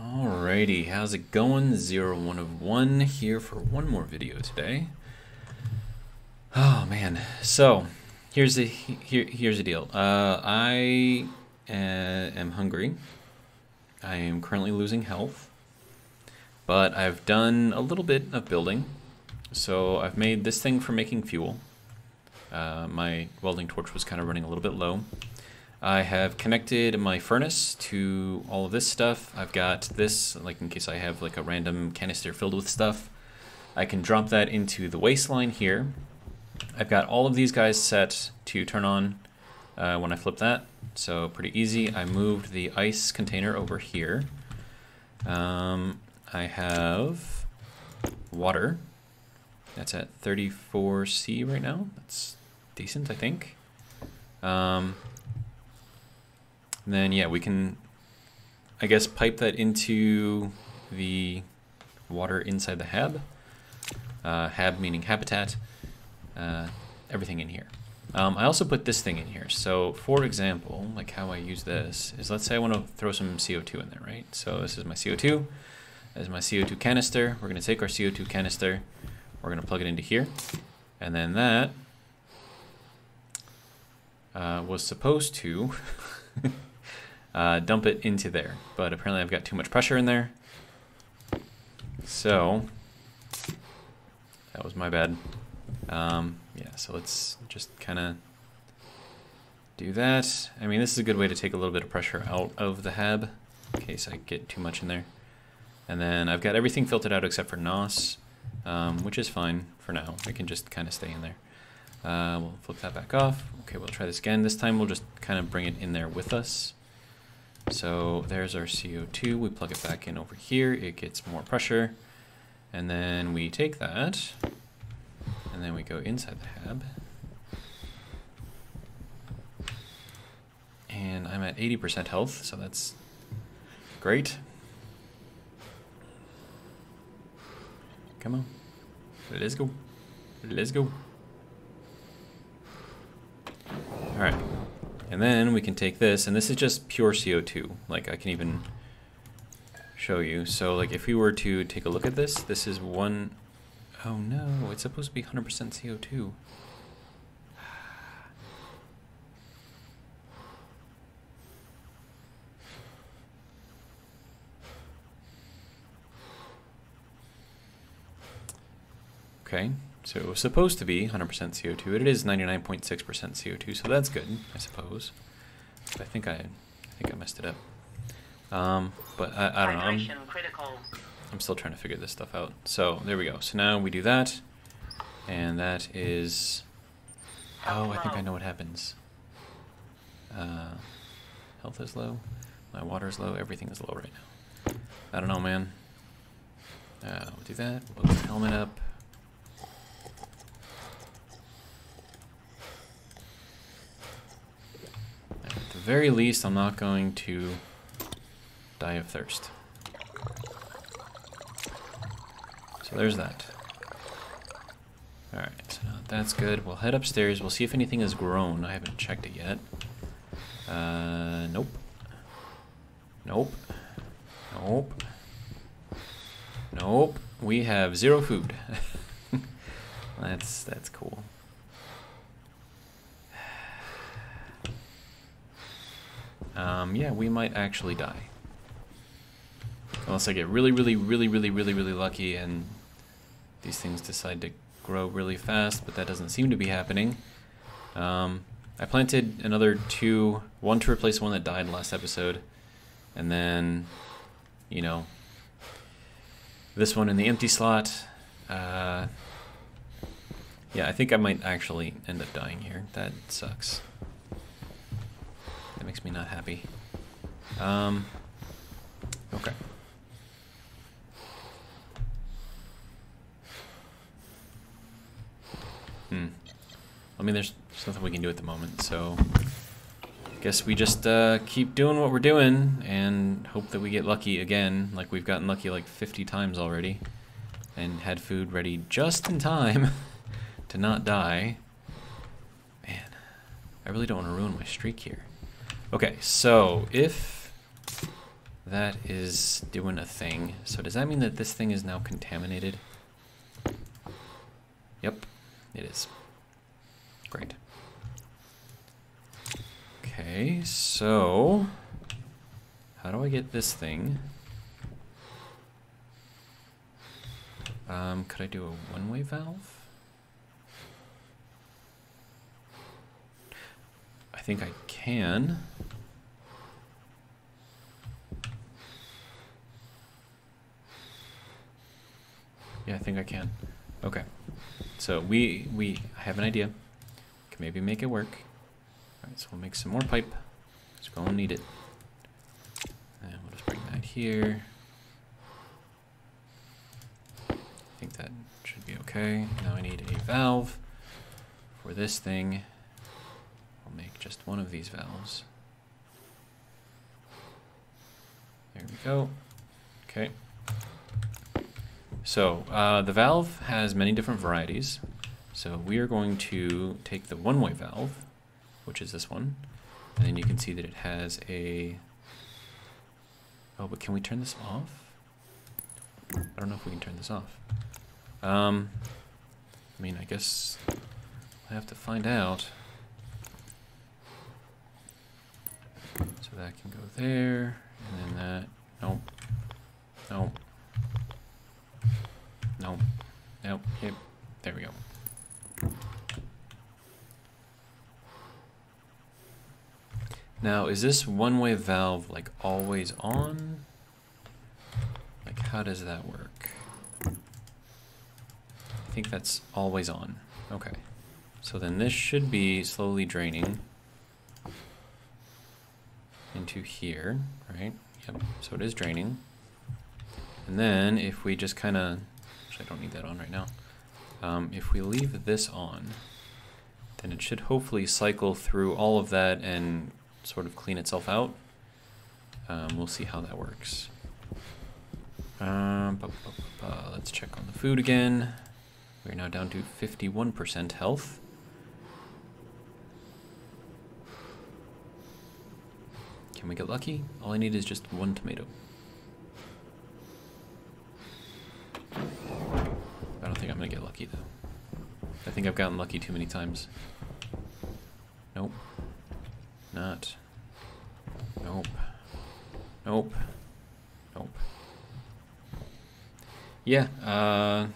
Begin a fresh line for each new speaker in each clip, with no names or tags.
Alrighty, how's it going? 01 of 1 here for one more video today. Oh man, so here's the deal. I am hungry. I am currently losing health, but I've done a little bit of building. So I've made this thing for making fuel. My welding torch was kind of running a little bit low. I have connected my furnace to all of this stuff. I've got this, like in case I have like a random canister filled with stuff. I can drop that into the waistline here. I've got all of these guys set to turn on when I flip that, so pretty easy. I moved the ice container over here. I have water. That's at 34C right now. That's decent, I think. Then yeah, we can, I guess, pipe that into the water inside the hab. Hab meaning habitat. Everything in here. I also put this thing in here. So for example, like how I use this is, let's say I want to throw some CO2 in there, right? So this is my CO2. This is my CO2 canister. We're going to take our CO2 canister. We're going to plug it into here. And then that was supposed to dump it into there, but apparently I've got too much pressure in there. So that was my bad. Yeah, so let's just kind of do that. I mean, this is a good way to take a little bit of pressure out of the hab in case I get too much in there. And then I've got everything filtered out except for NOS, which is fine for now. It can just kind of stay in there. We'll flip that back off. Okay, we'll try this again. This time we'll just kind of bring it in there with us. So there's our CO2. We plug it back in over here. It gets more pressure. And then we take that, and then we go inside the hab. And I'm at 80% health, so that's great. Come on. Let's go. Let's go. All right. And then we can take this, and this is just pure CO2. Like, I can even show you. So, like, if we were to take a look at this, this is one... Oh, no, it's supposed to be 100% CO2. Okay. So it was supposed to be 100% CO2. It is 99.6% CO2, so that's good, I suppose. But I think I messed it up. But I don't know. I'm still trying to figure this stuff out. So there we go. So now we do that, and that is. Oh, I think I know what happens. Health is low. My water is low. Everything is low right now. I don't know, man. We'll do that. We'll put the helmet up. At the very least, I'm not going to die of thirst. So there's that. Alright, so that's good. We'll head upstairs. We'll see if anything has grown. I haven't checked it yet. Nope. Nope. Nope. Nope. We have 0 food. That's cool. Yeah, we might actually die. Unless I get really lucky and these things decide to grow really fast, but that doesn't seem to be happening. I planted another 2, one to replace one that died last episode, and then, you know, this one in the empty slot. Yeah, I think I might actually end up dying here. That sucks. That makes me not happy. Okay. I mean, there's nothing we can do at the moment, so I guess we just keep doing what we're doing and hope that we get lucky again, like we've gotten lucky like 50 times already, and had food ready just in time to not die. Man, I really don't want to ruin my streak here. Okay, so if that is doing a thing. So does that mean that this thing is now contaminated? Yep, it is. Great. Okay, so how do I get this thing? Could I do a one-way valve? I think I can. Yeah, I think I can. Okay. So we have an idea. Can maybe make it work. Alright, so we'll make some more pipe. It's gonna need it. And we'll just bring that here. I think that should be okay. Now I need a valve for this thing. I'll make just one of these valves. There we go. Okay. So the valve has many different varieties. So we are going to take the one-way valve, which is this one, and then you can see that it has a... Oh, but can we turn this off? I don't know if we can turn this off. I mean, I guess I have to find out. So that can go there, and then that. Nope. Nope. Nope. Nope. Yep. There we go. Now, is this one-way valve like always on? Like, how does that work? I think that's always on. Okay. So then this should be slowly draining into here, right? Yep. So it is draining. And then if we just kind of, actually I don't need that on right now. If we leave this on, then it should hopefully cycle through all of that and sort of clean itself out. We'll see how that works. Let's check on the food again. We're now down to 51% health. Can we get lucky? All I need is just one tomato. I don't think I'm gonna get lucky though. I think I've gotten lucky too many times. Nope. Not. Nope. Nope. Nope. Yeah,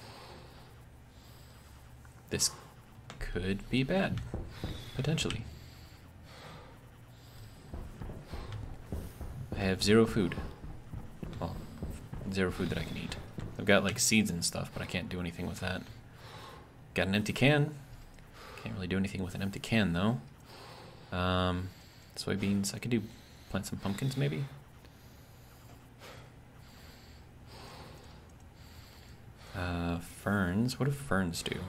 this could be bad, potentially. I have zero food. Well, zero food that I can eat. I've got like seeds and stuff, but I can't do anything with that. Got an empty can. Can't really do anything with an empty can though. Soybeans, I could plant some pumpkins maybe. Ferns, what do ferns do?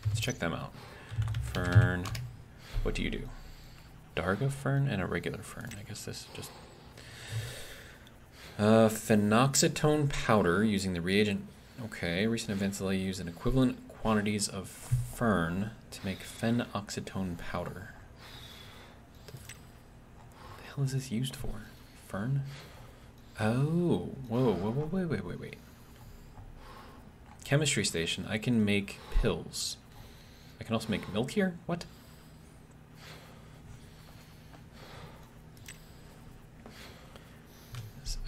Let's check them out. Fern, what do you do? Darga fern and a regular fern. I guess this is just... phenoxytone powder using the reagent. Okay, recent events allow you to use an equivalent quantities of fern to make phenoxytone powder. What the hell is this used for? Fern? Oh, whoa, wait. Chemistry station, I can make pills. I can also make milk here? What?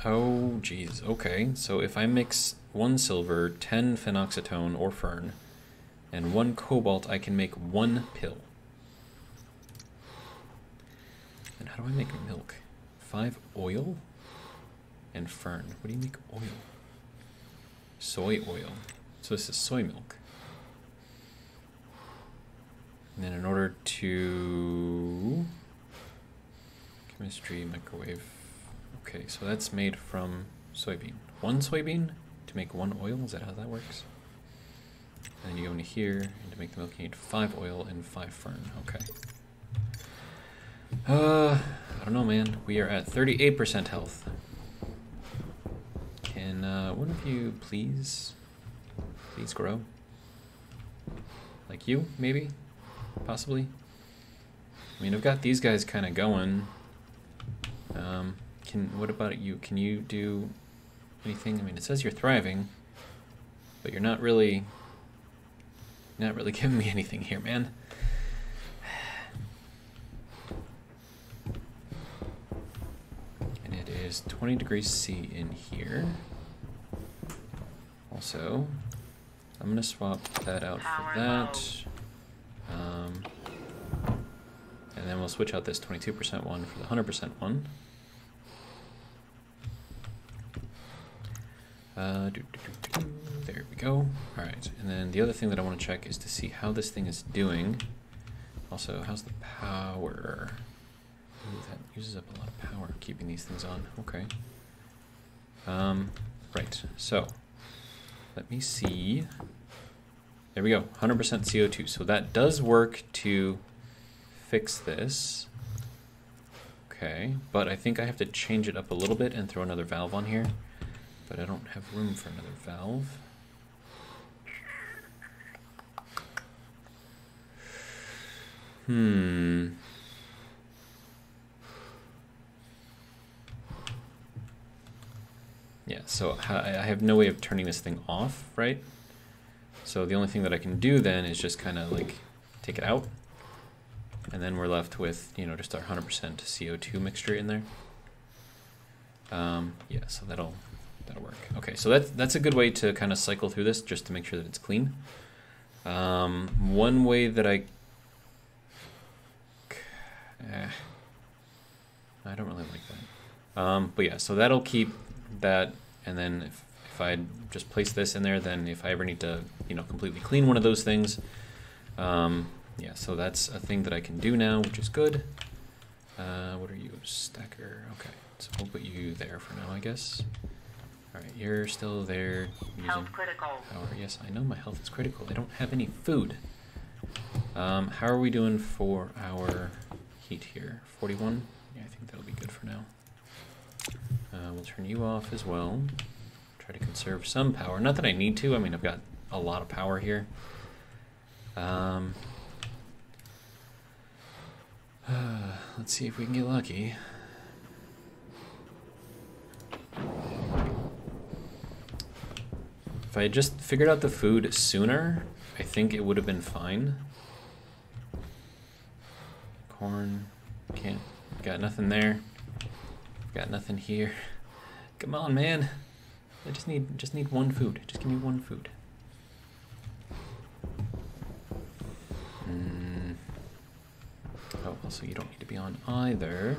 Oh, geez. Okay, so if I mix 1 silver, 10 phenoxytone or fern, and 1 cobalt, I can make 1 pill. And how do I make milk? 5 oil and fern. What do you make oil? Soy oil. So this is soy milk. And then in order to... Chemistry, microwave... Okay, so that's made from soybean. 1 soybean to make 1 oil, is that how that works? And then you go into here, and to make the milk you need 5 oil and 5 fern, okay. I don't know, man. We are at 38% health. Can one of you please grow? Like you, maybe? Possibly? I mean, I've got these guys kind of going. what about you? Can you do anything? I mean, it says you're thriving, but you're not really giving me anything here, man. And it is 20 degrees C in here. Also, I'm gonna swap that out for that. And then we'll switch out this 22% one for the 100% one. There we go. All right, and then the other thing that I want to check is to see how this thing is doing. Also, how's the power? Ooh, that uses up a lot of power, keeping these things on. Okay. Right, so let me see. There we go, 100% CO2. So that does work to fix this. Okay, but I think I have to change it up a little bit and throw another valve on here. But I don't have room for another valve. Yeah, so I have no way of turning this thing off, right? So the only thing that I can do then is just kind of like take it out. And then we're left with, you know, just our 100% CO2 mixture in there. Yeah, so that'll work. Okay, so that's a good way to kind of cycle through this just to make sure that it's clean. One way that I don't really like that. But yeah, so that'll keep that, and then if I just place this in there, then if I ever need to, you know, completely clean one of those things, yeah, so that's a thing that I can do now, which is good. What are you, stacker? Okay, so we'll put you there for now, I guess. All right, you're still there.
Health critical.
Power. Yes, I know my health is critical. I don't have any food. How are we doing for our heat here? 41? Yeah, I think that'll be good for now. We'll turn you off as well. Try to conserve some power. Not that I need to. I mean, I've got a lot of power here. Let's see if we can get lucky. If I had just figured out the food sooner, I think it would have been fine. Corn, can't, got nothing there. Got nothing here. Come on, man. I just need one food. Just give me one food. Oh, also you don't need to be on either.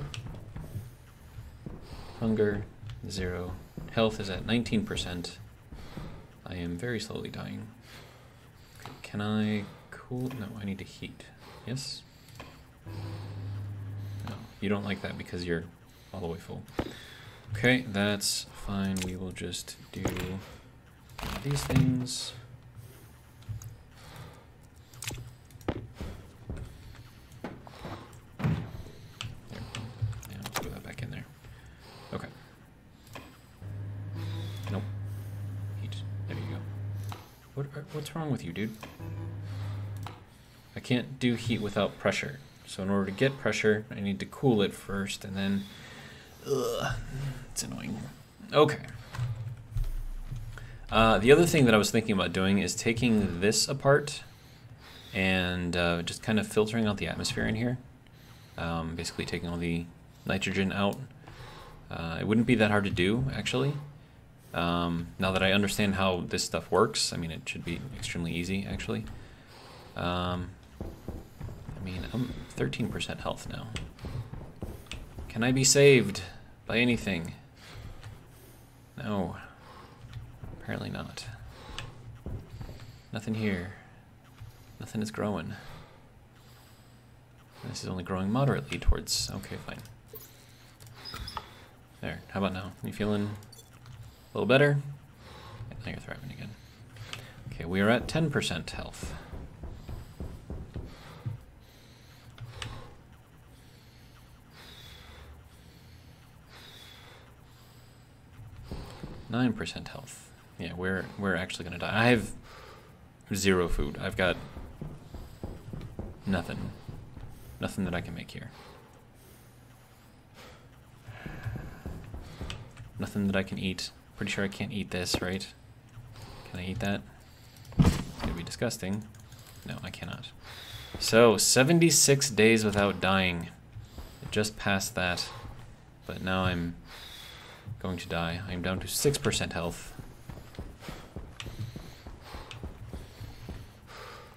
Hunger, 0. Health is at 19%. I am very slowly dying. Okay, can I cool? No, I need to heat. Yes? No, you don't like that because you're all the way full. Okay, that's fine. We will just do these things. There. Yeah, let's put that back in there. Okay. Nope. Heat. There you go. What's wrong with you, dude? I can't do heat without pressure. So in order to get pressure, I need to cool it first, and then... Ugh, it's annoying. Okay. The other thing that I was thinking about doing is taking this apart and just kind of filtering out the atmosphere in here. Basically taking all the nitrogen out. It wouldn't be that hard to do, actually. Now that I understand how this stuff works, I mean, it should be extremely easy, actually. I mean, I'm 13% health now. Can I be saved by anything? No. Apparently not. Nothing here. Nothing is growing. This is only growing moderately towards... Okay, fine. There. How about now? You feeling a little better? Yeah, now you're thriving again. Okay, we are at 10% health. %9 health. Yeah, we're actually gonna die. I have 0 food. I've got nothing. Nothing that I can make here. Nothing that I can eat. Pretty sure I can't eat this, right? Can I eat that? It's gonna be disgusting. No, I cannot. So, 76 days without dying. I just passed that. But now I'm going to die. I'm down to 6% health.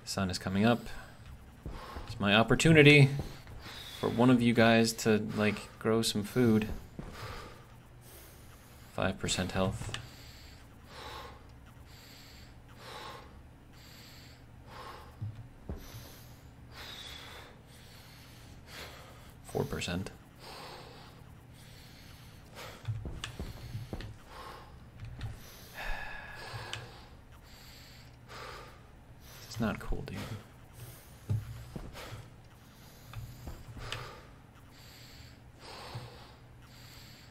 The sun is coming up. It's my opportunity for one of you guys to, like, grow some food. 5% health. %. It's not cool, dude.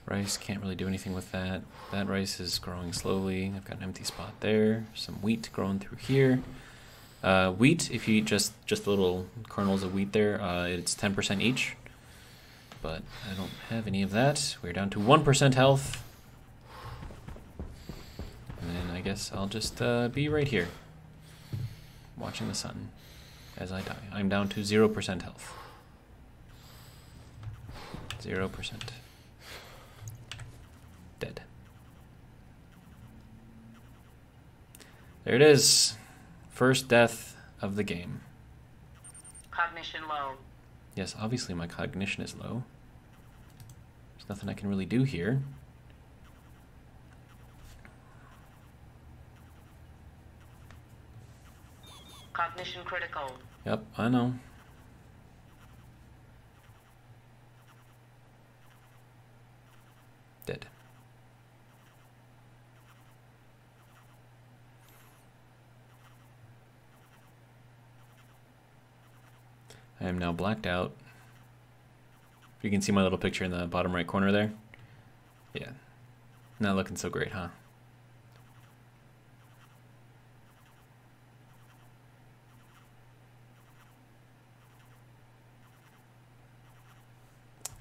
Rice, can't really do anything with that. That rice is growing slowly. I've got an empty spot there. Some wheat growing through here. Wheat, if you eat just little kernels of wheat there, it's 10% each. But I don't have any of that. We're down to 1% health. And then I guess I'll just be right here, watching the sun as I die. I'm down to 0% health. 0%. Dead. There it is. First death of the game.
Cognition low.
Yes, obviously my cognition is low. There's nothing I can really do here.
Cognition critical.
Yep, I know. Dead. I am now blacked out. You can see my little picture in the bottom right corner there. Yeah. Not looking so great, huh?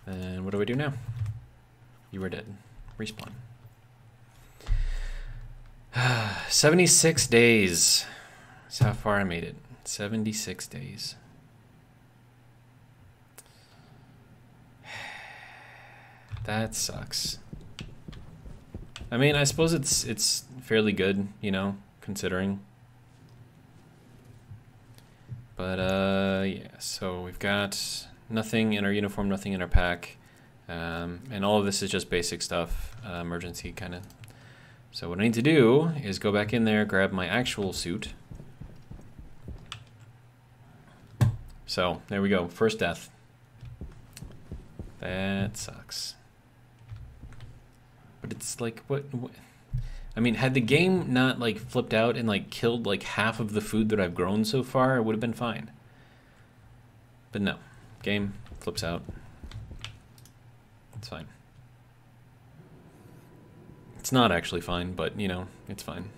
And what do I do now? You are dead. Respawn. 76 days. That's how far I made it. 76 days. That sucks. I mean, I suppose it's fairly good, you know, considering. But yeah, so we've got nothing in our uniform, nothing in our pack. And all of this is just basic stuff, emergency kind of. So what I need to do is go back in there, grab my actual suit. So there we go, first death. That sucks. But it's like, what? I mean, had the game not like flipped out and like killed like half of the food that I've grown so far, it would have been fine. But no, game flips out. It's fine. It's not actually fine, but you know, it's fine.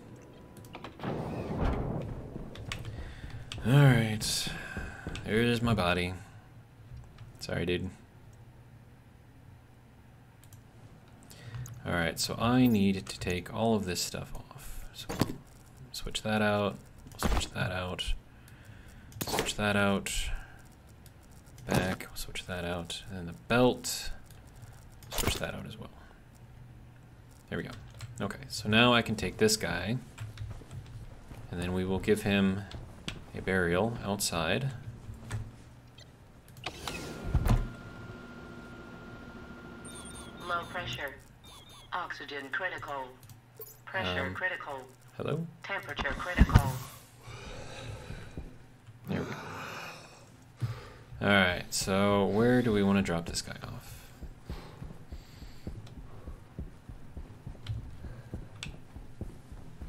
Alright. There's my body. Sorry, dude. Alright, so I need to take all of this stuff off. So switch that out, switch that out, switch that out, back, switch that out, and then the belt, switch that out as well. There we go. Okay, so now I can take this guy, and then we will give him a burial outside.
Low pressure. Oxygen critical. Pressure critical.
Hello?
Temperature critical.
There we go. Alright, so where do we want to drop this guy off?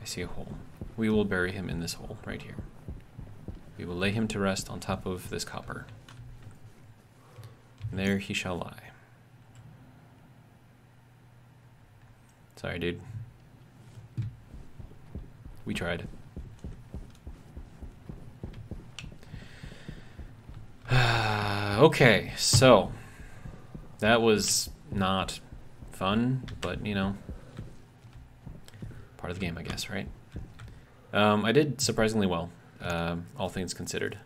I see a hole. We will bury him in this hole right here. We will lay him to rest on top of this copper. And there he shall lie. Sorry, dude. We tried. Okay, so that was not fun, but you know, Part of the game, I guess, right? I did surprisingly well, all things considered.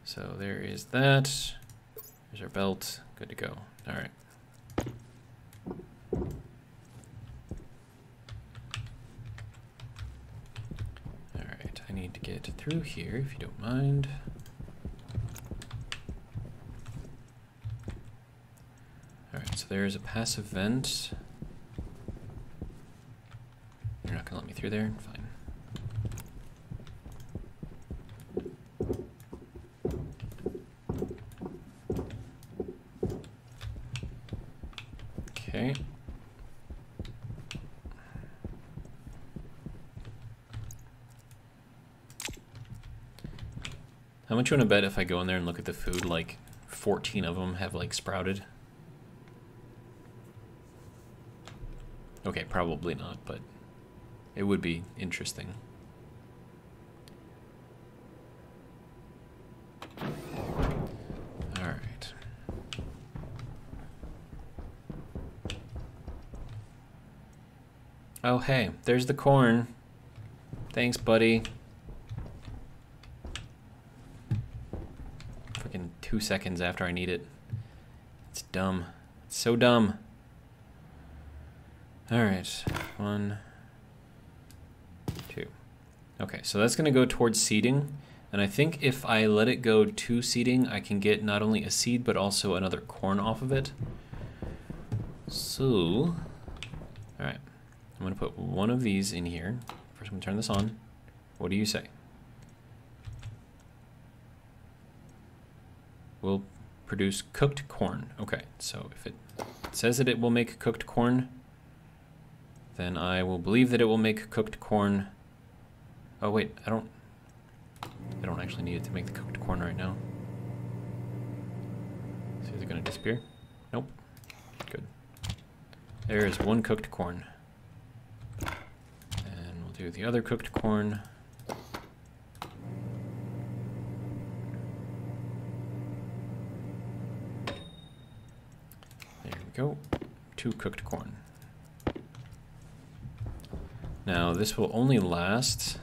So there is that. There's our belt. Good to go. All right. All right. I need to get through here, if you don't mind. All right. So there's a passive vent. You're not gonna let me through there? Fine. Okay. How much you want to bet if I go in there and look at the food, like 14 of them have like sprouted? Okay, probably not, but it would be interesting. All right. Oh, hey, there's the corn. Thanks, buddy. Freaking 2 seconds after I need it. It's dumb. It's so dumb. All right, 1, 2. Okay, so that's gonna go towards seeding. And I think if I let it go to seeding, I can get not only a seed, but also another corn off of it. So, all right. I'm gonna put one of these in here. First, I'm gonna turn this on. What do you say? Will produce cooked corn. Okay, so if it says that it will make cooked corn, then I will believe that it will make cooked corn. Oh wait, I don't actually need it to make the cooked corn right now. So is it gonna disappear? Nope. Good. There is one cooked corn. And we'll do the other cooked corn. There we go. 2 cooked corn. Now this will only last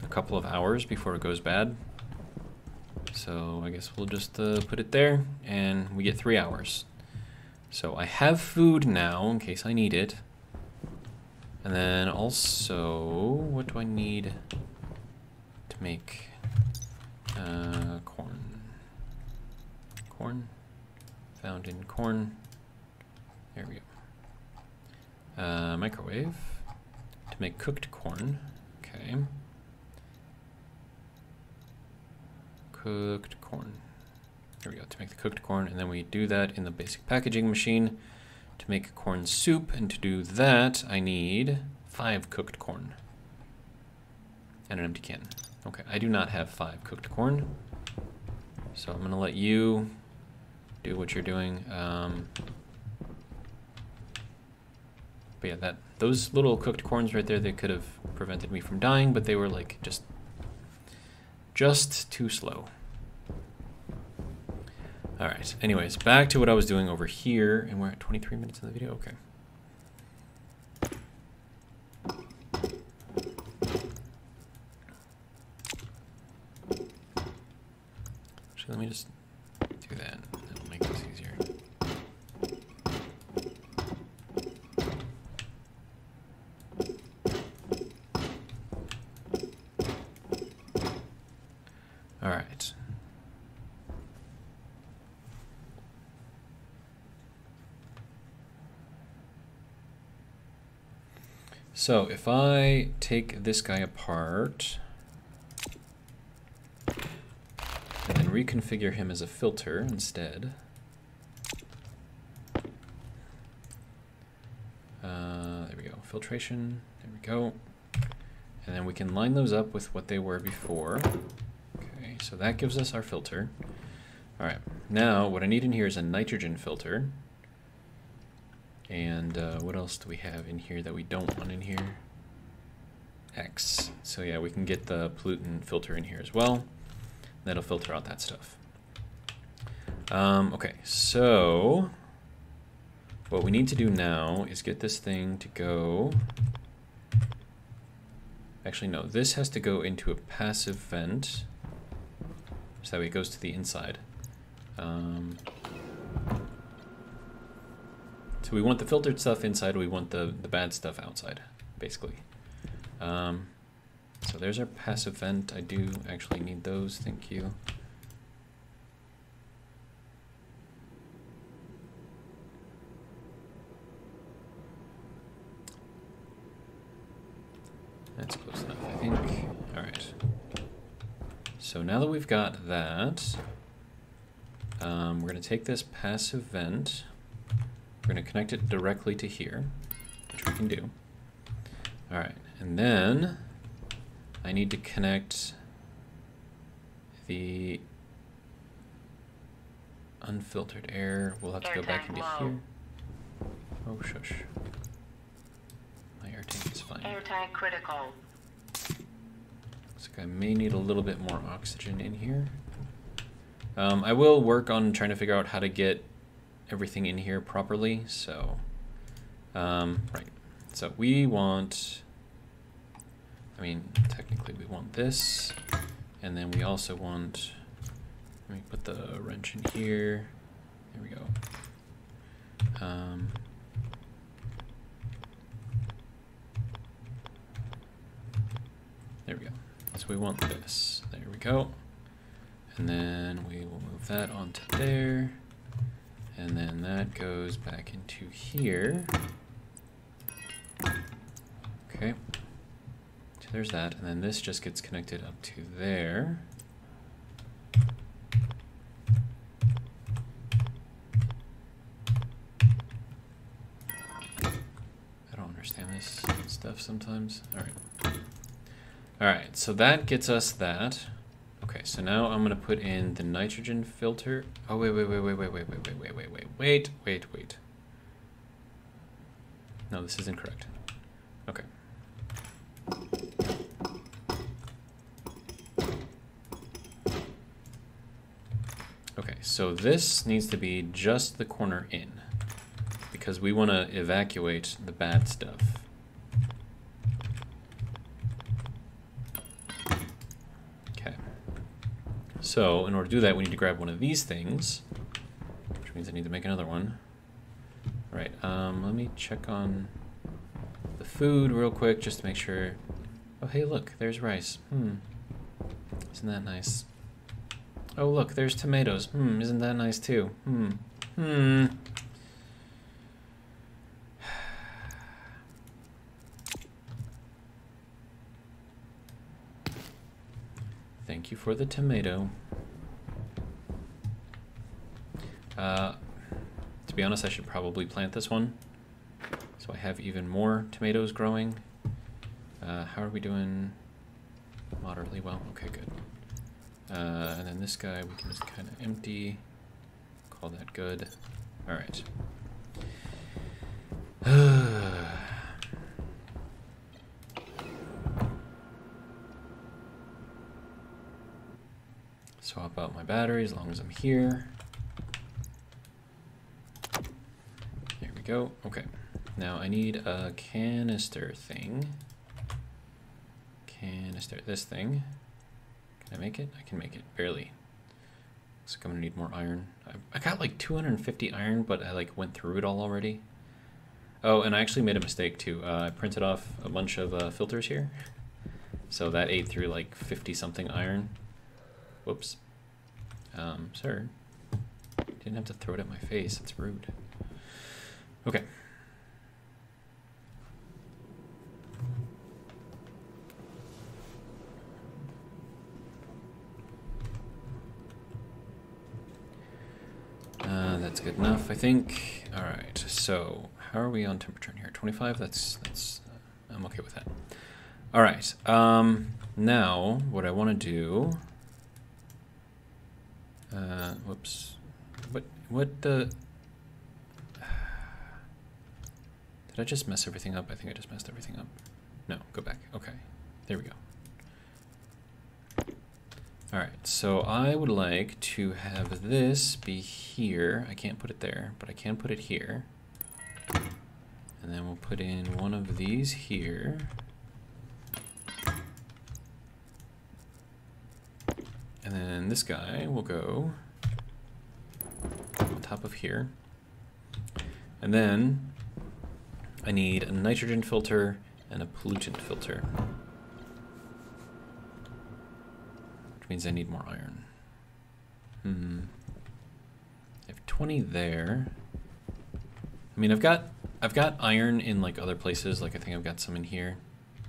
a couple of hours before it goes bad. So I guess we'll just put it there and we get 3 hours. So I have food now in case I need it. And then also, what do I need to make corn? Corn, found in corn. There we go. Microwave to make cooked corn. Okay. Cooked corn. There we go, to make the cooked corn, and then we do that in the basic packaging machine to make corn soup, and to do that I need 5 cooked corn and an empty can. Okay, I do not have 5 cooked corn, so I'm gonna let you do what you're doing. But yeah, those little cooked corns right there, they could have prevented me from dying, but they were like just too slow. All right, anyways, back to what I was doing over here, and we're at 23 minutes in the video, okay. Actually, let me just do that, that'll make this easier. All right. So if I take this guy apart and then reconfigure him as a filter instead, there we go, filtration, there we go, and then we can line those up with what they were before. Okay, so that gives us our filter. All right, now what I need in here is a nitrogen filter. And what else do we have in here that we don't want in here? X. So yeah, we can get the pollutant filter in here as well. That'll filter out that stuff. Okay, so what we need to do now is get this thing to go Actually, no, this has to go into a passive vent. So that way it goes to the inside. So we want the filtered stuff inside, we want the bad stuff outside, basically. So there's our passive vent. I do actually need those, thank you. That's close enough, I think. All right. So now that we've got that, we're going to take this passive vent. We're going to connect it directly to here, which we can do. All right, and then I need to connect the unfiltered air. We'll have to go back into here. Oh, shush. My air tank is fine.
Air tank critical.
Looks like I may need a little bit more oxygen in here. I will work on trying to figure out how to get everything in here properly. So, right. So we want, I mean, technically we want this, and then we also want, let me put the wrench in here. There we go. There we go. So we want this. There we go. And then we will move that onto there. And then that goes back into here. Okay. So there's that. And then this just gets connected up to there. I don't understand this stuff sometimes. All right. All right, so that gets us that. Okay, so now I'm gonna put in the nitrogen filter. Oh, wait. No, this is incorrect. Okay. Okay, so this needs to be just the corner in because we wanna evacuate the bad stuff. So in order to do that, we need to grab one of these things, which means I need to make another one. All right, let me check on the food real quick just to make sure. Oh, hey, look, there's rice. Isn't that nice? Oh, look, there's tomatoes. Isn't that nice too? Thank you for the tomato. To be honest, I should probably plant this one so I have even more tomatoes growing. How are we doing? Moderately well. Okay, good. And then this guy we can just kind of empty. Call that good. All right. Swap out my battery as long as I'm here. There we go. Okay. Now I need a canister thing. Canister, this thing. Can I make it? I can make it, barely. Looks like I'm gonna need more iron. I got like 250 iron, but I like went through it all already. Oh, and I actually made a mistake too. I printed off a bunch of filters here. So that ate through like 50 something iron. Whoops. Sir, you didn't have to throw it at my face. It's rude. Okay. That's good enough, I think. All right. So how are we on temperature in here? 25. That's. I'm okay with that. All right. Now what I want to do. Whoops. What the... Did I just mess everything up? I think I just messed everything up. No, go back. Okay. There we go. Alright, so I would like to have this be here. I can't put it there, but I can put it here. And And then we'll put in one of these here. And then this guy will go on top of here. And then I need a nitrogen filter and a pollutant filter. Which means I need more iron. I have 20 there. I mean, I've got iron in like other places. Like I think I've got some in here.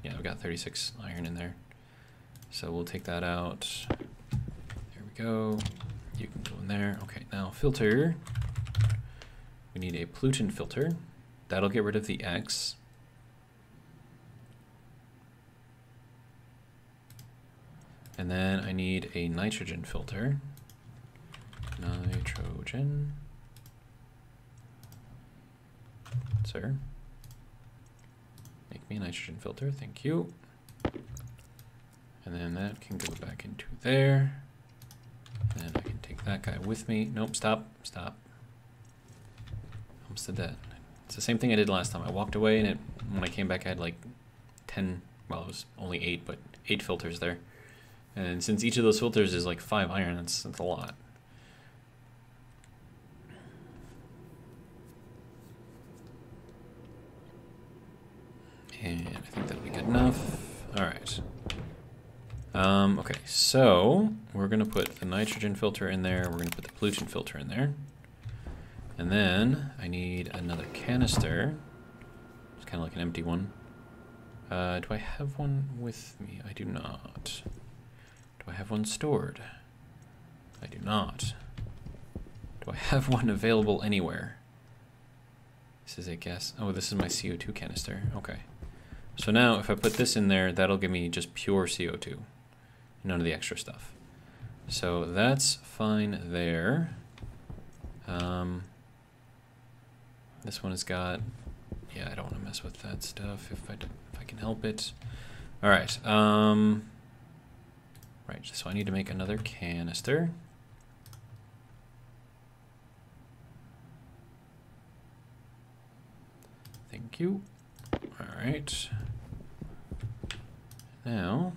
Yeah, I've got 36 iron in there. So we'll take that out. There we go. You can go in there. Okay, now filter. We need a pollutant filter. That'll get rid of the X. And then I need a nitrogen filter. Nitrogen. Sir. Make me a nitrogen filter, thank you. And then that can go back into there. And I can take that guy with me. Nope, stop. Almost did that. It's the same thing I did last time. I walked away and when I came back I had like 10, well it was only 8, but 8 filters there. And since each of those filters is like 5 iron, that's a lot. And I think that'll be good enough. All right. Okay, so we're gonna put the nitrogen filter in there. We're gonna put the pollution filter in there. And then I need another canister. It's kind of like an empty one. Do I have one with me? I do not. Do I have one stored? I do not. Do I have one available anywhere? This is a gas. Oh, this is my CO2 canister. Okay. So now if I put this in there, that'll give me just pure CO2. None of the extra stuff. So that's fine there. This one has got, yeah, I don't want to mess with that stuff if I can help it. All right. Right, so I need to make another canister. Thank you. All right. Now.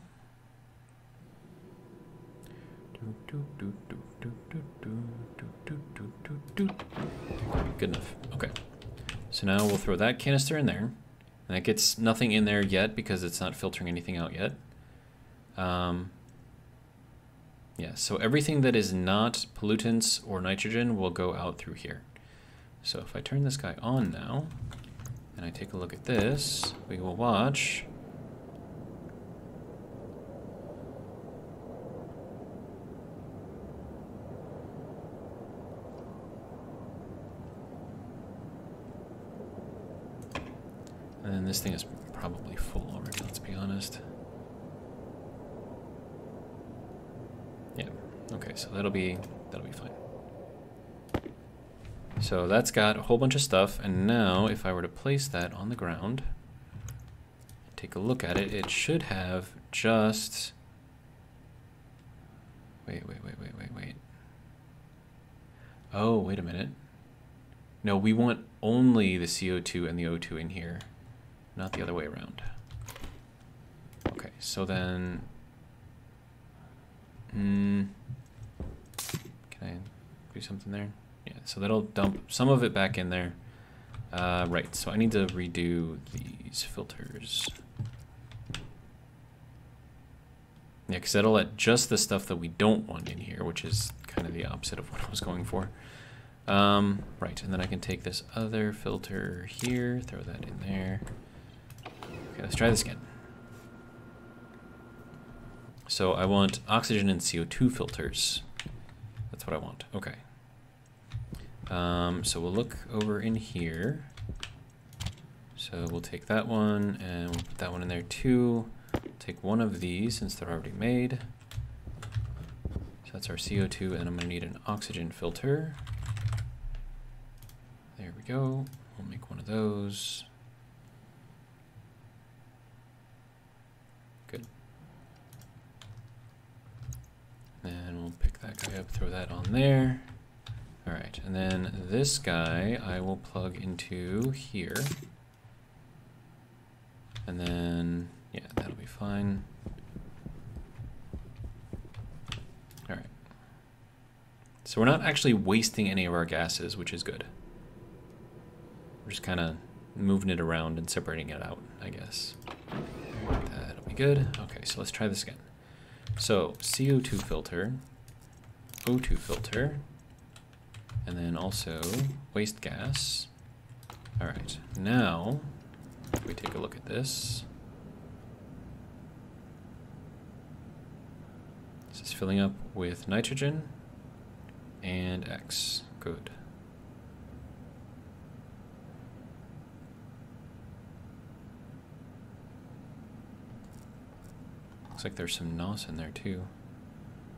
Good enough. Okay. So now we'll throw that canister in there. And it gets nothing in there yet because it's not filtering anything out yet. Yeah, so everything that is not pollutants or nitrogen will go out through here. So if I turn this guy on now, and I take a look at this, we will watch. And then this thing is probably full already, let's be honest. Yeah, okay, so that'll be fine. So that's got a whole bunch of stuff, and now if I were to place that on the ground, take a look at it, it should have just, wait. Oh, wait a minute. No, we want only the CO2 and the O2 in here, not the other way around. Okay, so then, can I do something there? Yeah, so that'll dump some of it back in there. Right, so I need to redo these filters. Yeah, because that'll let just the stuff that we don't want in here, which is kind of the opposite of what I was going for. Right, and then I can take this other filter here, throw that in there. Okay, let's try this again. So I want oxygen and CO2 filters. That's what I want. Okay. So we'll look over in here. So we'll take that one and we'll put that one in there too. Take one of these since they're already made. So that's our CO2, and I'm gonna need an oxygen filter. There we go. We'll make one of those. Good. Then we'll pick that guy up, throw that on there. All right, and then this guy I will plug into here. And then, yeah, that'll be fine. All right. So we're not actually wasting any of our gases, which is good. We're just kind of moving it around and separating it out, I guess. That'll be good. Okay, so let's try this again. So CO2 filter, O2 filter, and then also waste gas. All right, now if we take a look at this. This is filling up with nitrogen and X. Good. Looks like there's some NOS in there too.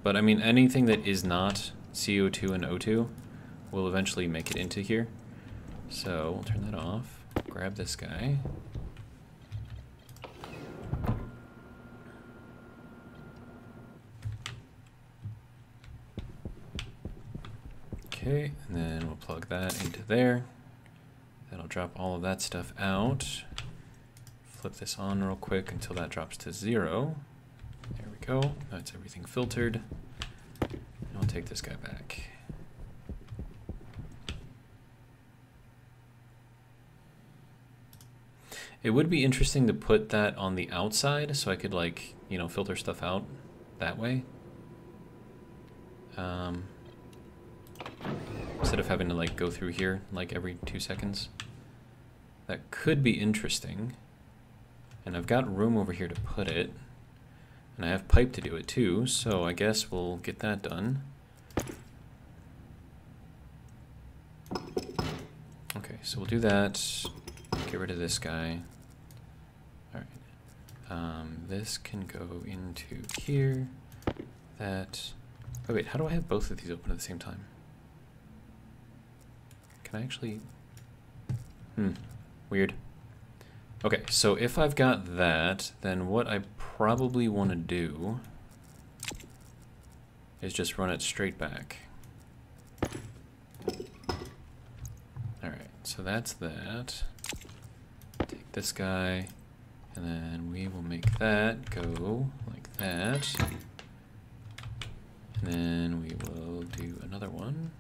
But I mean, anything that is not CO2 and O2 will eventually make it into here. So we'll turn that off. Grab this guy. Okay, and then we'll plug that into there. That'll drop all of that stuff out. Flip this on real quick until that drops to 0. There we go. That's everything filtered. And I'll take this guy back. It would be interesting to put that on the outside so I could, like, you know, filter stuff out that way. Instead of having to, like, go through here, like, every 2 seconds. That could be interesting. And I've got room over here to put it. And I have pipe to do it too, so I guess we'll get that done. Okay, so we'll do that. Get rid of this guy. Alright. This can go into here. That... Oh wait, how do I have both of these open at the same time? Can I actually... Weird. Okay, so if I've got that, then what I probably want to do is just run it straight back. Alright, so that's that. Take this guy, and then we will make that go like that. And then we will do another one.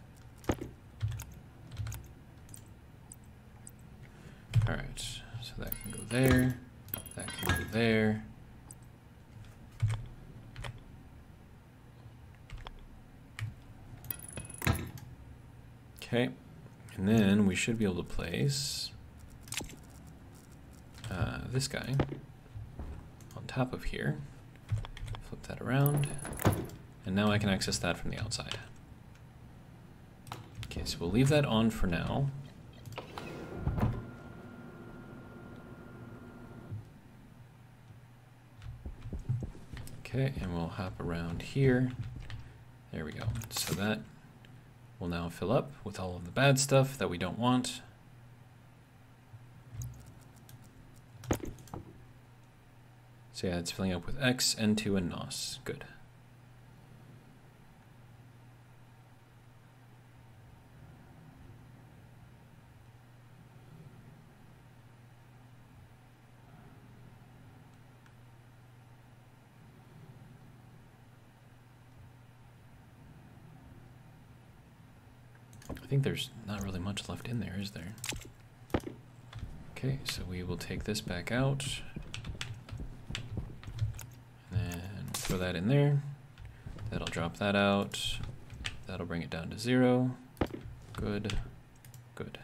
Alright, so that can go there, that can go there. Okay, and then we should be able to place this guy on top of here. Flip that around, and now I can access that from the outside. Okay, so we'll leave that on for now. Okay, and we'll hop around here. There we go. So that will now fill up with all of the bad stuff that we don't want. So yeah, it's filling up with X, N2, and NOS. Good. I think there's not really much left in there, is there? Okay, so we will take this back out. And then throw that in there. That'll drop that out. That'll bring it down to 0. Good. Good.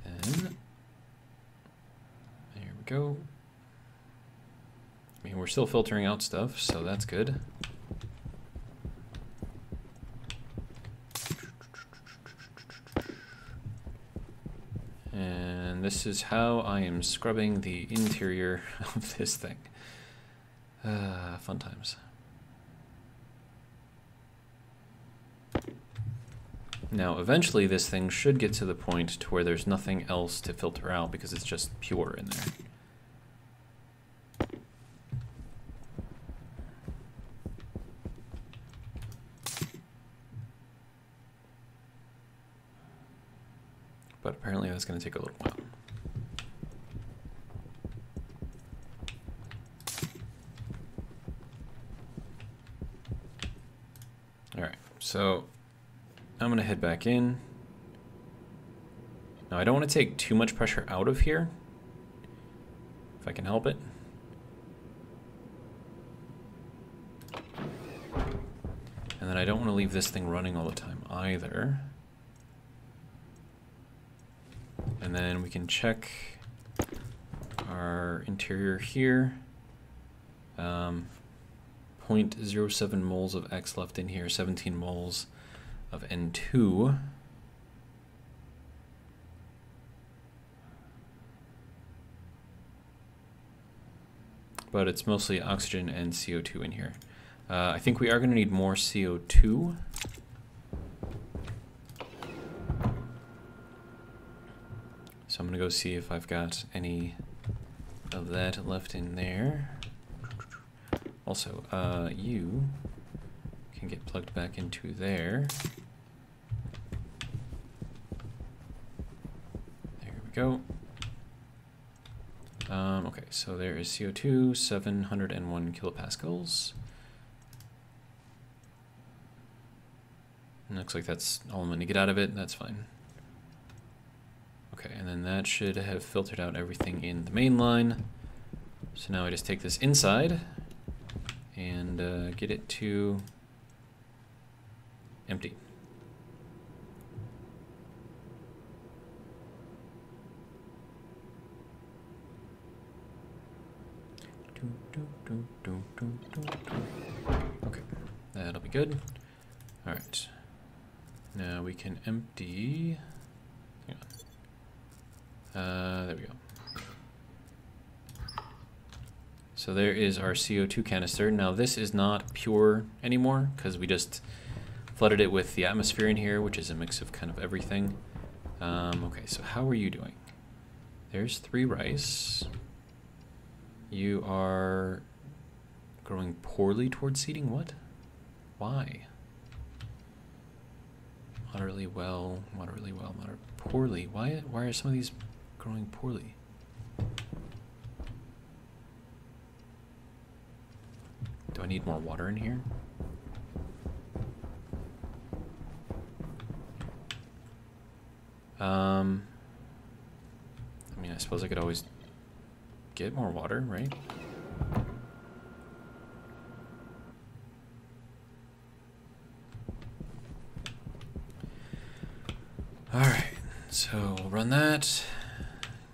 And there we go. I mean, we're still filtering out stuff, so that's good. And this is how I am scrubbing the interior of this thing. Fun times. Now, eventually this thing should get to the point to where there's nothing else to filter out because it's just pure in there. but apparently that's going to take a little while. Alright, so I'm going to head back in. Now I don't want to take too much pressure out of here, if I can help it. And then I don't want to leave this thing running all the time either. And then we can check our interior here. 0.07 moles of X left in here, 17 moles of N2. But it's mostly oxygen and CO2 in here. I think we are going to need more CO2. So I'm going to go see if I've got any of that left in there. Also, you can get plugged back into there. There we go. Okay, so there is CO2, 701 kilopascals. And looks like that's all I'm going to get out of it. That's fine. Okay, and then that should have filtered out everything in the main line. So now I just take this inside and get it to empty. Okay, that'll be good. All right, now we can empty. Hang on. There we go. So there is our CO2 canister. Now this is not pure anymore because we just flooded it with the atmosphere in here, which is a mix of kind of everything. Okay, so how are you doing? There's 3 rice. You are growing poorly towards seeding. What? Why? Moderately well, moderately well, poorly. Why are some of these growing poorly? Do I need more water in here? I mean, I suppose I could always get more water, right? Alright, so we'll run that.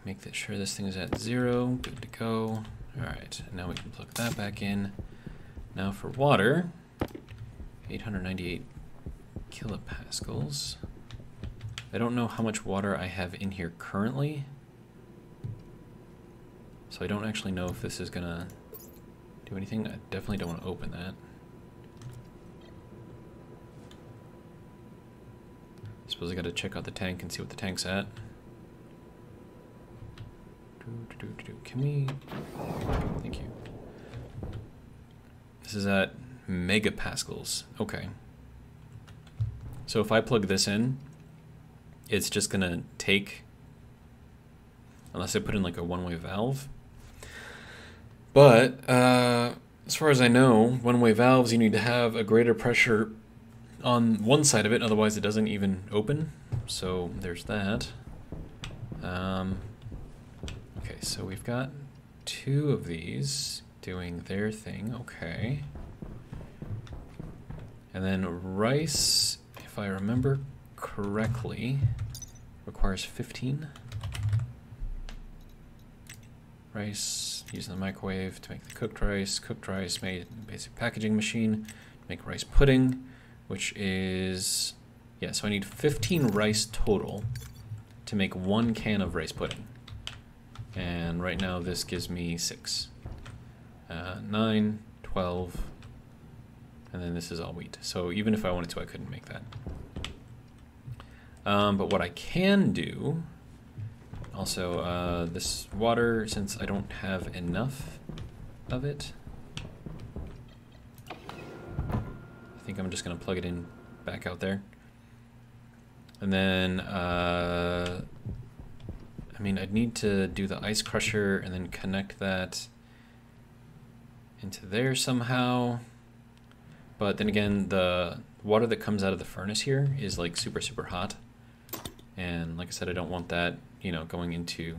Make sure this thing is at 0. Good to go. Alright, now we can plug that back in. Now for water, 898 kilopascals. I don't know how much water I have in here currently, so I don't actually know if this is gonna do anything. I definitely don't want to open that. Suppose I gotta check out the tank and see what the tank's at. Can we... Thank you. This is at megapascals. Okay. So if I plug this in, it's just gonna take, unless I put in like a one-way valve. But as far as I know, one-way valves, you need to have a greater pressure on one side of it, otherwise it doesn't even open. So there's that. Okay, so we've got 2 of these doing their thing. Okay. And then rice, if I remember correctly, requires 15. Rice using the microwave to make the cooked rice. Cooked rice made in a basic packaging machine to make rice pudding, which is, yeah, so I need 15 rice total to make 1 can of rice pudding. And right now this gives me 6. 9, 12, and then this is all wheat. So even if I wanted to, I couldn't make that. But what I can do, also, this water, since I don't have enough of it, I think I'm just going to plug it in back out there. And then I mean, I'd need to do the ice crusher and then connect that into there somehow. But then again, the water that comes out of the furnace here is like super, super hot. And like I said, I don't want that, you know, going into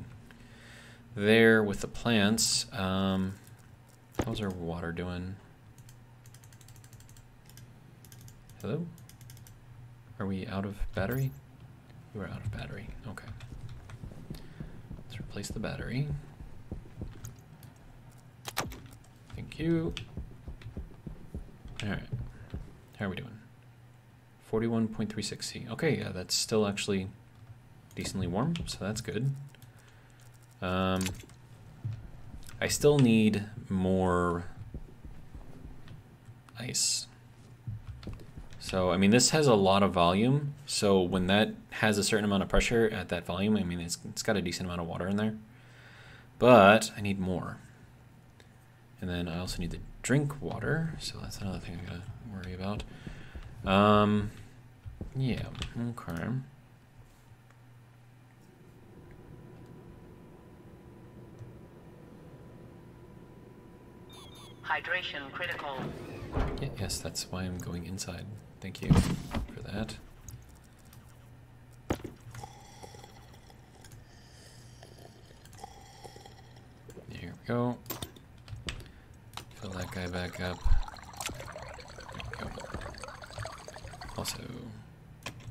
there with the plants. How's our water doing? Hello? Are we out of battery? We're out of battery. Okay. Let's replace the battery. Thank you. Alright. How are we doing? 41.36 C. Okay, yeah, that's still actually decently warm, so that's good. I still need more ice. So, I mean, this has a lot of volume, so when that has a certain amount of pressure at that volume, I mean, it's got a decent amount of water in there. But I need more. And then I also need to drink water, so that's another thing I gotta worry about. Yeah, okay.
Hydration critical.
Yeah, yes, that's why I'm going inside. Thank you for that. Here we go. Fill that guy back up. There we go. Also,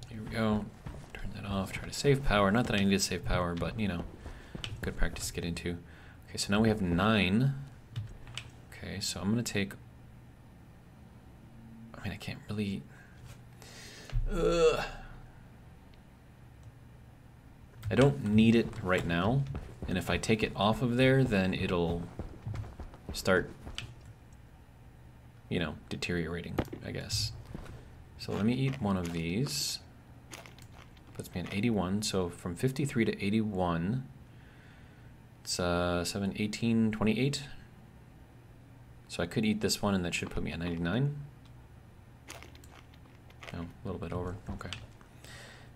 here we go. Turn that off. Try to save power. Not that I need to save power, but, you know, good practice to get into. Okay, so now we have 9. Okay, so I'm going to take... I mean, I can't really... I don't need it right now, and if I take it off of there, then it'll start, you know, deteriorating, I guess. So let me eat one of these. Puts me at 81, so from 53 to 81, it's 7, 18, 28. So I could eat this one, and that should put me at 99. No, a little bit over. Okay.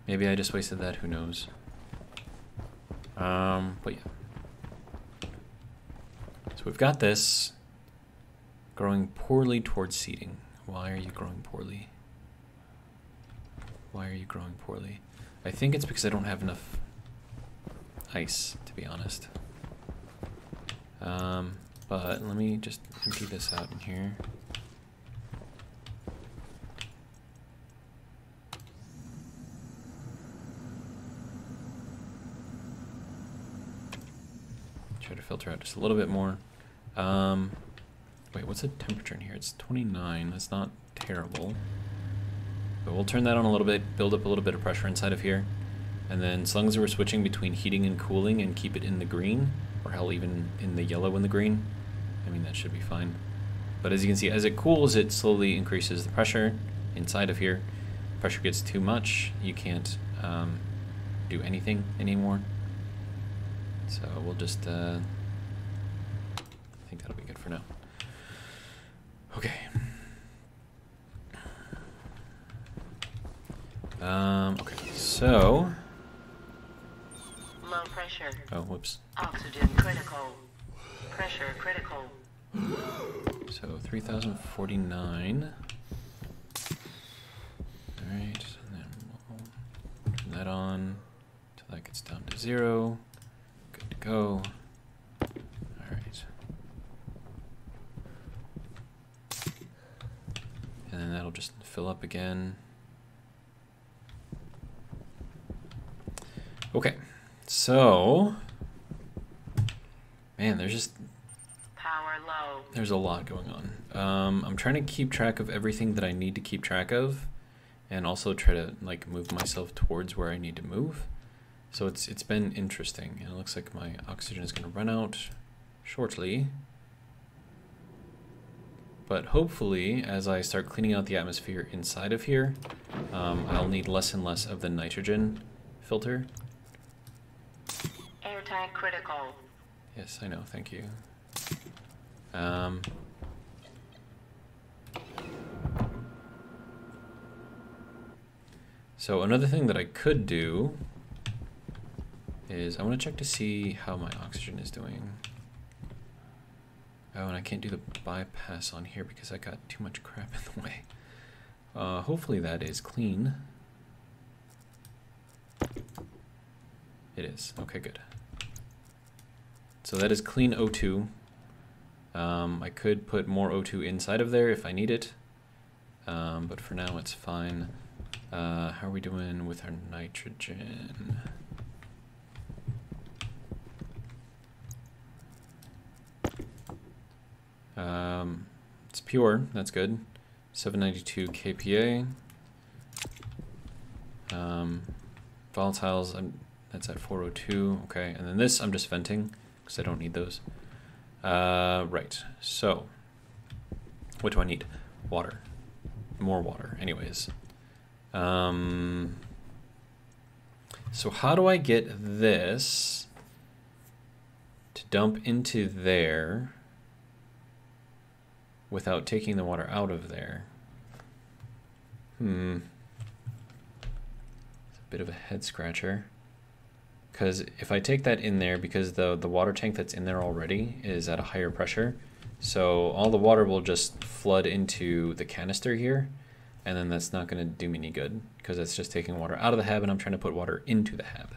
Maybe I just wasted that. Who knows? But yeah. So we've got this growing poorly towards seeding. Why are you growing poorly? Why are you growing poorly? I think it's because I don't have enough ice, to be honest. But let me just empty this out in here. Try to filter out just a little bit more. Wait, what's the temperature in here? It's 29. That's not terrible. But we'll turn that on a little bit, build up a little bit of pressure inside of here. And then as long as we're switching between heating and cooling and keep it in the green, or hell, even in the yellow and the green, I mean, that should be fine. But as you can see, as it cools, it slowly increases the pressure inside of here. Pressure gets too much, you can't do anything anymore. So we'll just, I think that'll be good for now. Okay. Okay, so.
Low pressure.
Oh, whoops.
Oxygen critical. Pressure critical.
So 3,049. Alright, and then we'll turn that on until that gets down to 0. Good to go. Alright. And then that'll just fill up again. Okay, so, man,
Power low.
there's a lot going on. I'm trying to keep track of everything that I need to keep track of, and also try to like move myself towards where I need to move. So it's been interesting, and it looks like my oxygen is going to run out shortly. But hopefully, as I start cleaning out the atmosphere inside of here, I'll need less and less of the nitrogen filter.
Air tank critical.
Yes, I know, thank you. So another thing that I could do is I want to check to see how my oxygen is doing. Oh, and I can't do the bypass on here because I got too much crap in the way. Hopefully that is clean. It is. Okay, good. So that is clean O2. I could put more O2 inside of there if I need it. But for now it's fine. How are we doing with our nitrogen? It's pure, that's good. 792 kPa. Volatiles, that's at 402. Okay, and then this I'm just venting because I don't need those. Right, so what do I need? Water. More water, anyways. So how do I get this to dump into there without taking the water out of there? It's a bit of a head scratcher. Because if I take that in there, because the water tank that's in there already is at a higher pressure, so all the water will just flood into the canister here, and then that's not going to do me any good, because it's just taking water out of the hab, and I'm trying to put water into the hab.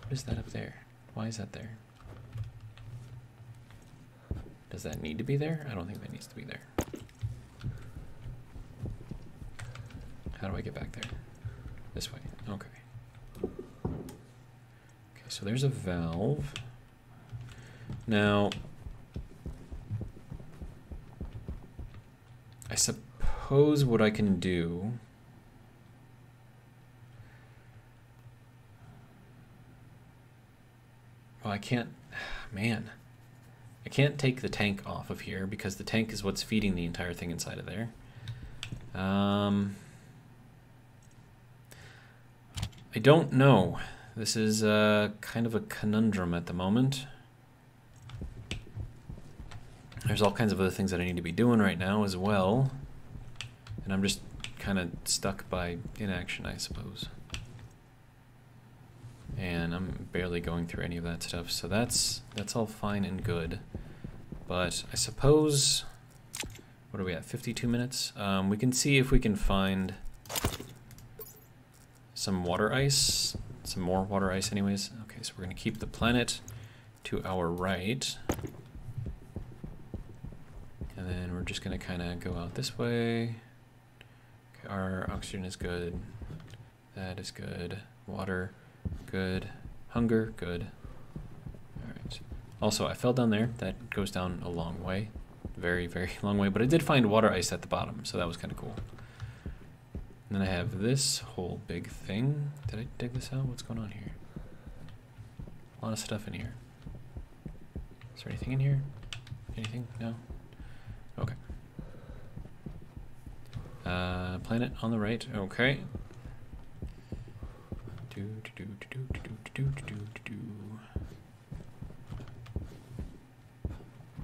What is that up there? Why is that there? Does that need to be there? I don't think that needs to be there. How do I get back there? This way. Okay. Okay, so there's a valve. Now, I suppose what I can do... Well, I can't... Man. I can't take the tank off of here because the tank is what's feeding the entire thing inside of there. I don't know. This is kind of a conundrum at the moment. There's all kinds of other things that I need to be doing right now as well. And I'm just kind of stuck by inaction, I suppose. And I'm barely going through any of that stuff, so that's all fine and good. But I suppose, what are we at, 52 minutes? We can see if we can find some water ice, some more water ice anyways. Okay, so we're gonna keep the planet to our right. And then we're just gonna kinda go out this way. Okay, our oxygen is good. That is good. Water. Good. Hunger, good. Alright. Also, I fell down there. That goes down a long way. Very, very long way. But I did find water ice at the bottom, so that was kind of cool. And then I have this whole big thing. Did I dig this out? What's going on here? A lot of stuff in here. Is there anything in here? Anything? No? Okay. Planet on the right. Okay.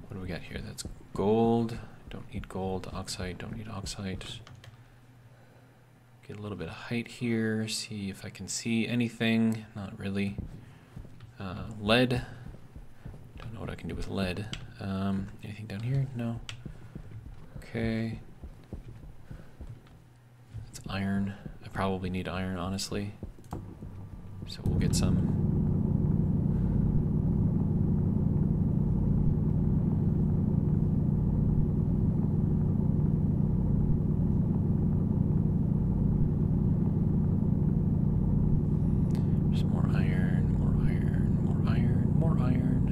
What do we got here? That's gold. Don't need gold. Oxide. Don't need oxide. Get a little bit of height here. See if I can see anything. Not really. Lead. Don't know what I can do with lead. Anything down here? No. Okay. It's iron. I probably need iron, honestly. So we'll get some. There's more iron, more iron, more iron, more iron,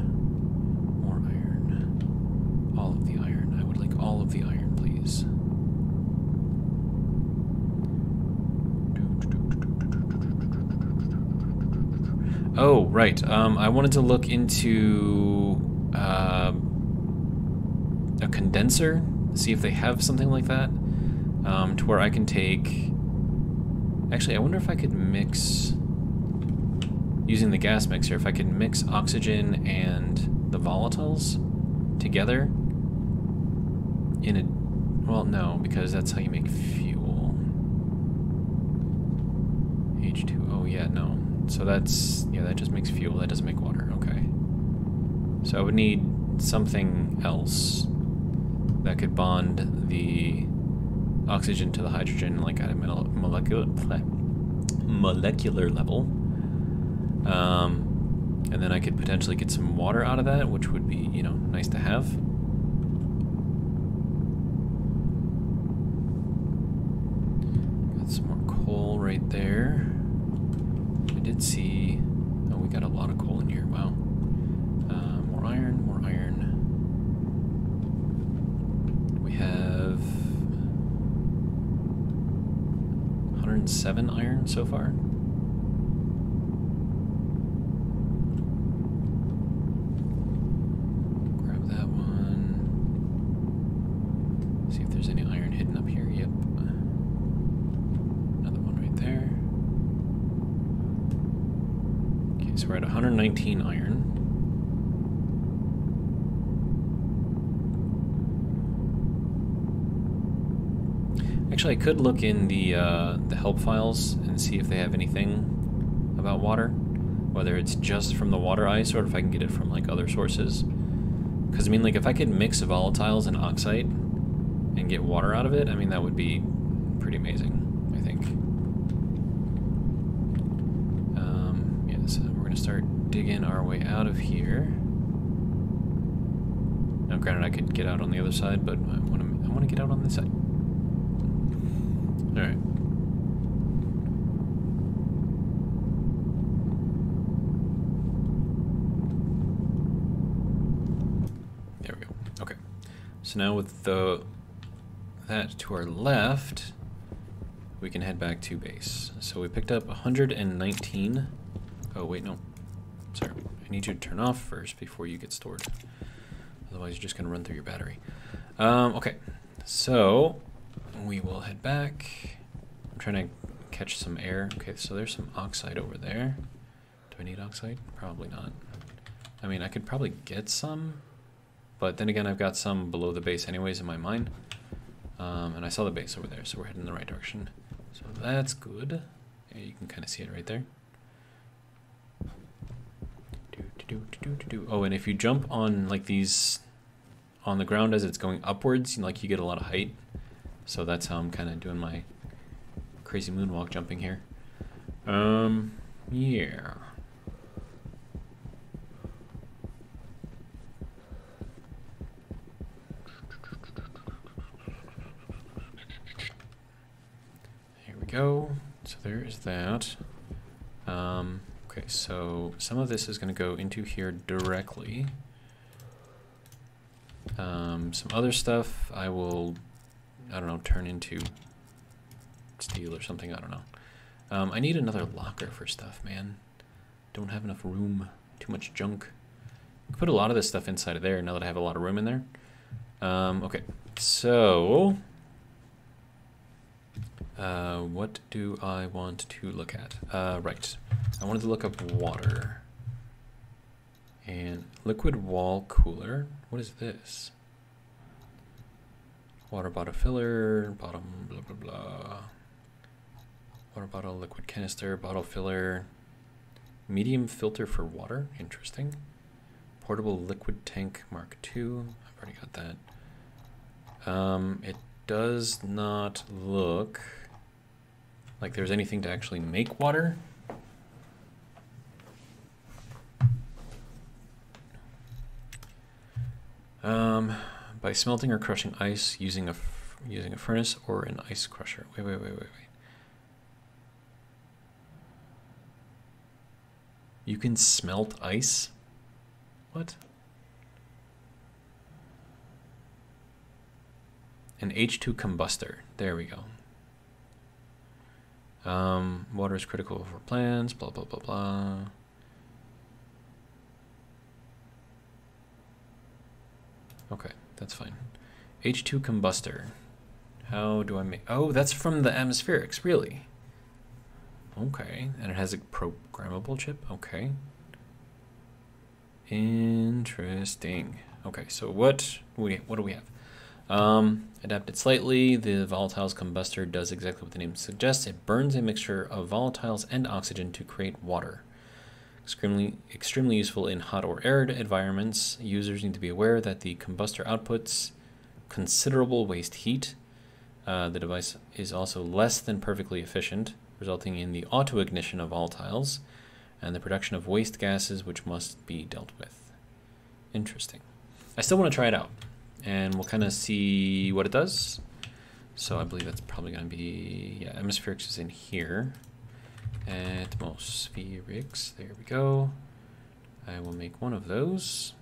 more iron. All of the iron. I would like all of the iron, please. Oh, right. I wanted to look into a condenser, see if they have something like that, to where I can take... Actually, I wonder if I could mix, using the gas mixer, if I could mix oxygen and the volatiles together in a... Well, no, because that's how you make fuel. H2O, yeah, no. So that's, yeah, that just makes fuel. That doesn't make water. Okay. So I would need something else that could bond the oxygen to the hydrogen, like at a molecular level. And then I could potentially get some water out of that, which would be, you know, nice to have. Got some more coal right there. I did see, oh, we got a lot of coal in here. Wow. More iron, more iron. We have 107 iron so far. Grab that one. See if there's any iron hidden up here. Yep. Another one right there. Okay, so we're at 119 iron. Actually, I could look in the help files and see if they have anything about water, whether it's just from the water ice or if I can get it from like other sources. Because I mean, like if I could mix volatiles and oxide and get water out of it, I mean that would be pretty amazing, I think. Yeah, so we're gonna start digging our way out of here. Now, granted, I could get out on the other side, but I want to get out on this side. All right. There we go. Okay. So now with that to our left, we can head back to base. So we picked up 119. Oh wait, no. Sorry. I need you to turn off first before you get stored. Otherwise, you're just gonna run through your battery. Okay. So we will head back. I'm trying to catch some air. Okay, so there's some oxide over there. Do I need oxide? Probably not. I mean, I could probably get some, but then again, I've got some below the base anyways in my mine. And I saw the base over there, so we're heading in the right direction. So that's good. Yeah, you can kind of see it right there. Oh, and if you jump on like these on the ground as it's going upwards, like you get a lot of height. So that's how I'm kind of doing my crazy moonwalk jumping here. Yeah. Here we go. So there is that. Okay, so some of this is going to go into here directly. Some other stuff I will, I don't know, turn into steel or something, I don't know. I need another locker for stuff, man. Don't have enough room, too much junk. I could put a lot of this stuff inside of there now that I have a lot of room in there. Okay, so what do I want to look at? Right, I wanted to look up water. And liquid wall cooler. What is this? Water bottle filler, bottom, blah, blah, blah. Water bottle, liquid canister, bottle filler. Medium filter for water, interesting. Portable liquid tank Mark II, I've already got that. It does not look like there's anything to actually make water. By smelting or crushing ice using a furnace or an ice crusher. Wait. You can smelt ice? What? An H2 combustor. There we go. Water is critical for plants, blah, blah, blah, blah. Okay, that's fine. H2 combustor. How do I make... Oh, that's from the atmospherics, really? Okay, and it has a programmable chip? Okay. Interesting. Okay, so what do we have? Adapted slightly, the volatiles combustor does exactly what the name suggests. It burns a mixture of volatiles and oxygen to create water. Extremely useful in hot or arid environments. Users need to be aware that the combustor outputs considerable waste heat. The device is also less than perfectly efficient, resulting in the auto-ignition of volatiles and the production of waste gases which must be dealt with. Interesting. I still want to try it out, and we'll kind of see what it does. So I believe that's probably going to be, yeah, atmospherics is in here. Atmospherics, there we go. I will make one of those.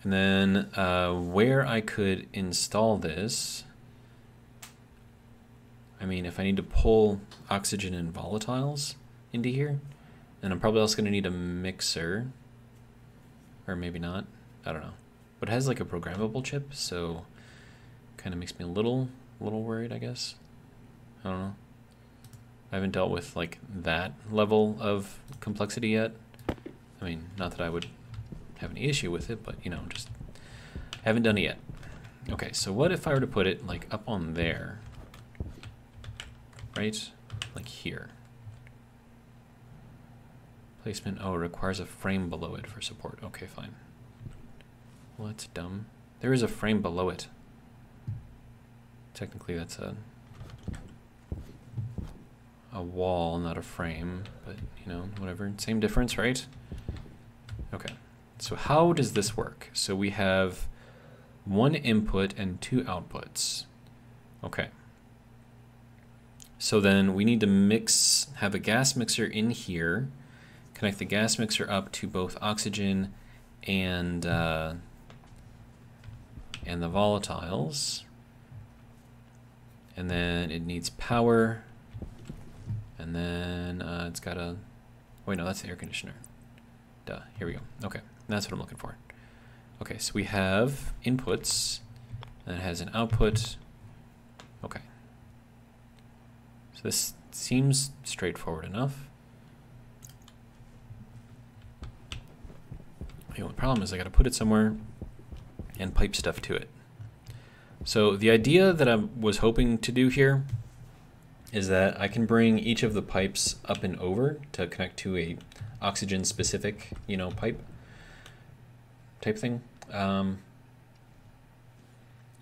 And then where I could install this, I mean, if I need to pull oxygen and volatiles into here, then I'm probably also going to need a mixer, or maybe not, I don't know. But it has like a programmable chip, so kind of makes me a little worried, I guess. I don't know. I haven't dealt with like that level of complexity yet. I mean, not that I would have any issue with it, but you know, just haven't done it yet. Okay, so what if I were to put it like up on there, right? Like here. Placement, oh, it requires a frame below it for support. Okay, fine. Well, that's dumb. There is a frame below it. Technically that's a wall, not a frame, but you know, whatever, same difference, right? Okay. So how does this work? So we have one input and two outputs. Okay. So then we need to have a gas mixer in here, connect the gas mixer up to both oxygen and the volatiles. And then it needs power. And then it's got a, wait, no, that's the air conditioner. Duh, here we go. Okay. That's what I'm looking for. Okay, so we have inputs, and it has an output. Okay. So this seems straightforward enough. The only problem is I gotta put it somewhere and pipe stuff to it. So the idea that I was hoping to do here is that I can bring each of the pipes up and over to connect to a oxygen specific, you know, pipe type thing.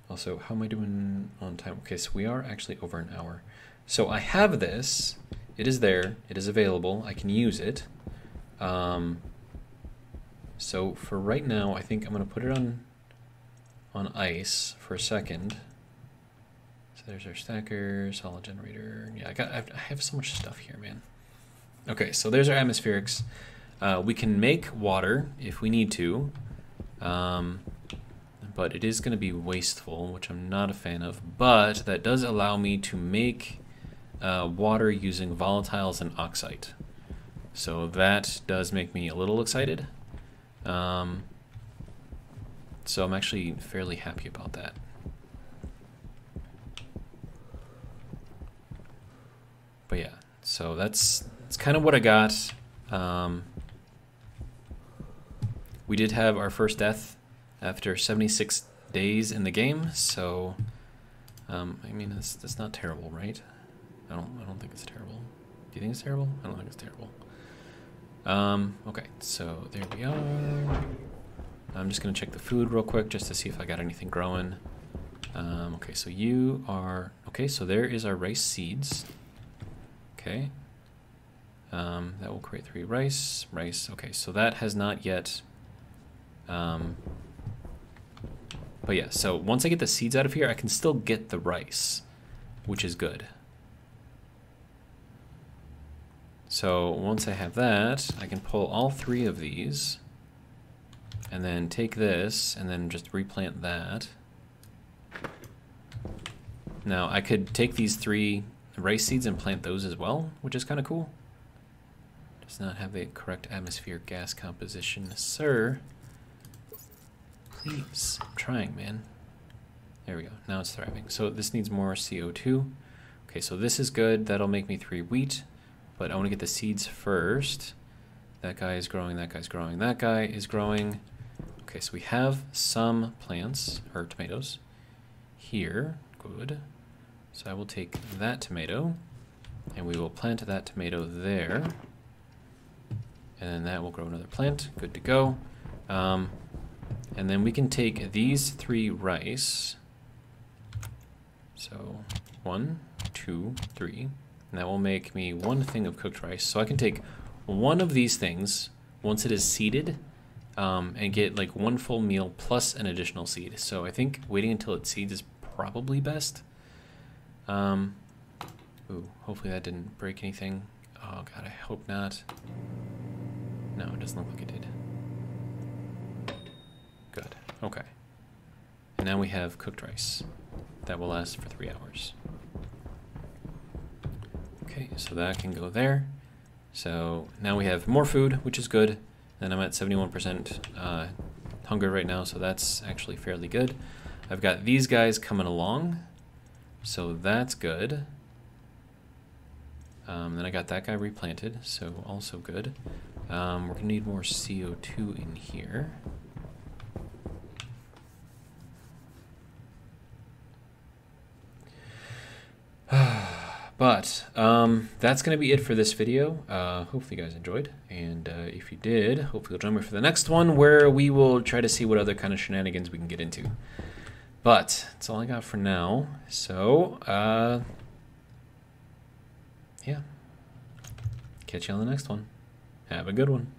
Also, how am I doing on time? Okay, so we are actually over an hour. So I have this. It is there. It is available. I can use it. So for right now, I think I'm going to put it on ice for a second. So there's our stacker, solid generator. Yeah, I have so much stuff here, man. Okay, so there's our atmospherics. We can make water if we need to. But it is going to be wasteful, which I'm not a fan of. But that does allow me to make water using volatiles and oxide. So that does make me a little excited. So I'm actually fairly happy about that. But yeah, so that's kind of what I got. We did have our first death after 76 days in the game, so I mean that's not terrible, right? I don't think it's terrible. Do you think it's terrible? I don't think it's terrible. Okay, so there we are. I'm just gonna check the food real quick just to see if I got anything growing. Okay, so you are okay. So there is our rice seeds. Okay. That will create 3 rice. Okay, so that has not yet. But yeah, so once I get the seeds out of here, I can still get the rice, which is good. So once I have that, I can pull all 3 of these and then take this and then just replant that. Now I could take these 3 rice seeds and plant those as well, which is kind of cool. Does not have the correct atmosphere gas composition, sir. Please, I'm trying, man. There we go, now it's thriving. So this needs more CO2. Okay, so this is good, that'll make me 3 wheat, but I wanna get the seeds first. That guy is growing, that guy's growing, that guy is growing. Okay, so we have some plants, or tomatoes, here. Good. So I will take that tomato, and we will plant that tomato there. And then that will grow another plant. Good to go. And then we can take these 3 rice. So 1, 2, 3. And that will make me 1 thing of cooked rice. So I can take one of these things once it is seeded and get like 1 full meal plus an additional seed. So I think waiting until it seeds is probably best. Ooh, hopefully that didn't break anything. Oh god, I hope not. No, it doesn't look like it did. Good. Okay. And now we have cooked rice. That will last for 3 hours. Okay, so that can go there. So now we have more food, which is good. And I'm at 71% hunger right now, so that's actually fairly good. I've got these guys coming along, so that's good. Then I got that guy replanted, so also good. We're gonna need more CO2 in here. But that's going to be it for this video. Hopefully you guys enjoyed. And if you did, hopefully you'll join me for the next one where we will try to see what other kind of shenanigans we can get into. But that's all I got for now. So, yeah. Catch you on the next one. Have a good one.